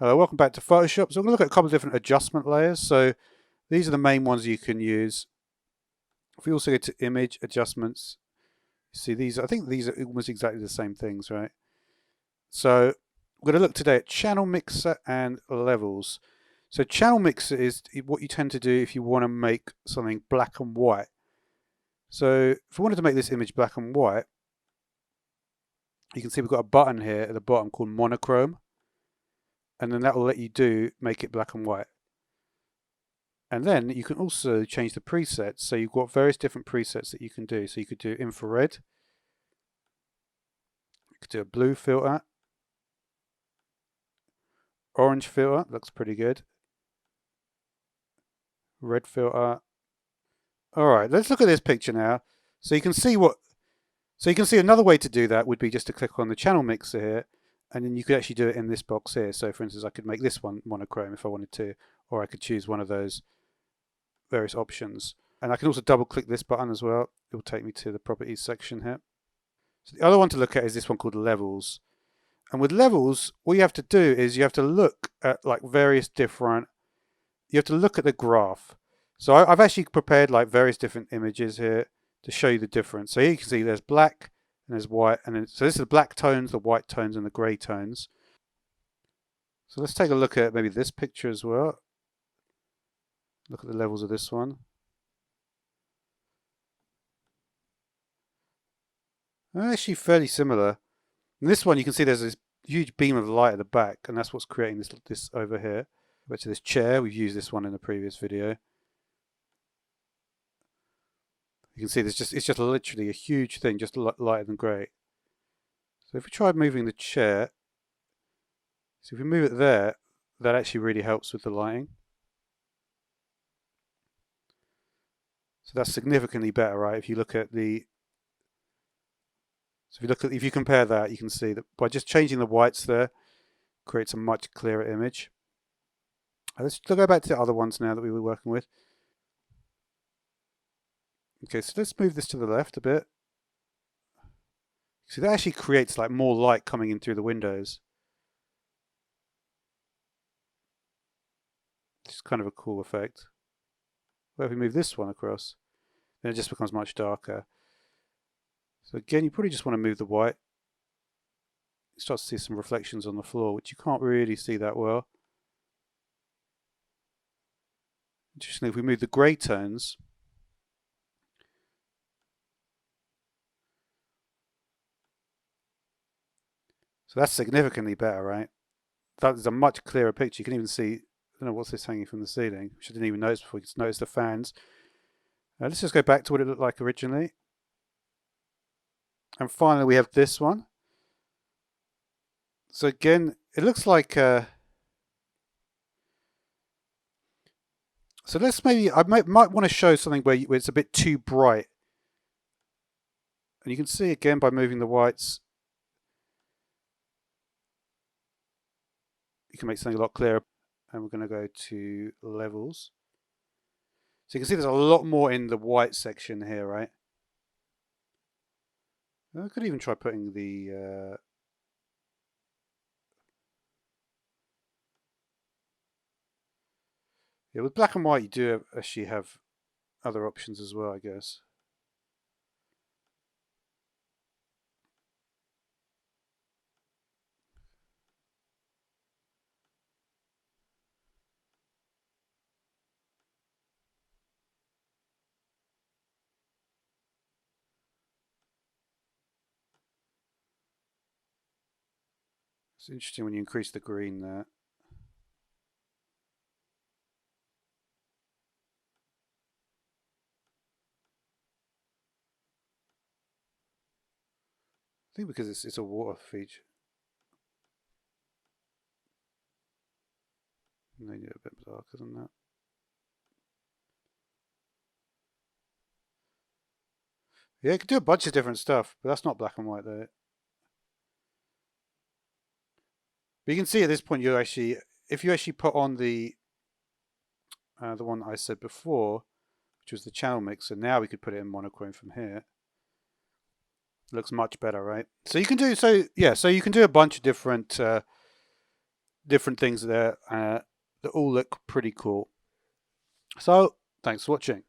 Hello, welcome back to Photoshop. So I'm going to look at a couple of different adjustment layers. So these are the main ones you can use. If we also go to image adjustments, you see these, I think these are almost exactly the same things, right? So we're going to look today at channel mixer and levels. So channel mixer is what you tend to do if you want to make something black and white. So if we wanted to make this image black and white, you can see we've got a button here at the bottom called monochrome. And then that will let you make it black and white. And then you can also change the presets. So you've got various different presets that you can do. So you could do infrared. You could do a blue filter. Orange filter, looks pretty good. Red filter. All right, let's look at this picture now. So you can see another way to do that would be just to click on the channel mixer here. And then you could actually do it in this box here. So for instance, I could make this one monochrome if I wanted to, or I could choose one of those various options. And I can also double click this button as well. It will take me to the properties section here. So the other one to look at is this one called levels. And with levels, all you have to do is you have to look at like various different, you have to look at the graph. So I've actually prepared like various different images here to show you the difference. So here you can see there's black, and there's white, and then, so this is the black tones, the white tones, and the grey tones. So let's take a look at maybe this picture as well. Look at the levels of this one. They're actually fairly similar. In this one you can see there's this huge beam of light at the back, and that's what's creating this over here. Go to this chair, we've used this one in the previous video. You can see it's just literally a huge thing, just lighter than grey. So if we try moving the chair, so if we move it there, that actually really helps with the lighting. So that's significantly better, right? If you look at the, so if you compare that, you can see that by just changing the whites there, creates a much clearer image. Let's go back to the other ones now that we were working with. Okay, so let's move this to the left a bit. So that actually creates like more light coming in through the windows. It's kind of a cool effect. Well, if we move this one across, then it just becomes much darker. So again, you probably just want to move the white. You start to see some reflections on the floor, which you can't really see that well. Interestingly, if we move the grey tones, so that's significantly better, right? That is a much clearer picture. You can even see, I don't know what's this hanging from the ceiling, which I didn't even notice before. You can notice the fans. Let's just go back to what it looked like originally. And finally, we have this one. So again, it looks like so let's I might want to show something where it's a bit too bright. And you can see again by moving the whites, you can make something a lot clearer. And we're going to go to levels. So you can see there's a lot more in the white section here, right? I could even try putting the yeah, with black and white you do actually have other options as well, I guess. It's interesting when you increase the green there. I think because it's a water feature. Maybe a bit darker than that. Yeah, you can do a bunch of different stuff, but that's not black and white though. But you can see at this point, if you actually put on the one I said before, which was the channel mixer, now we could put it in monochrome from here. It looks much better, right? So you can do so you can do a bunch of different different things there that all look pretty cool. So thanks for watching.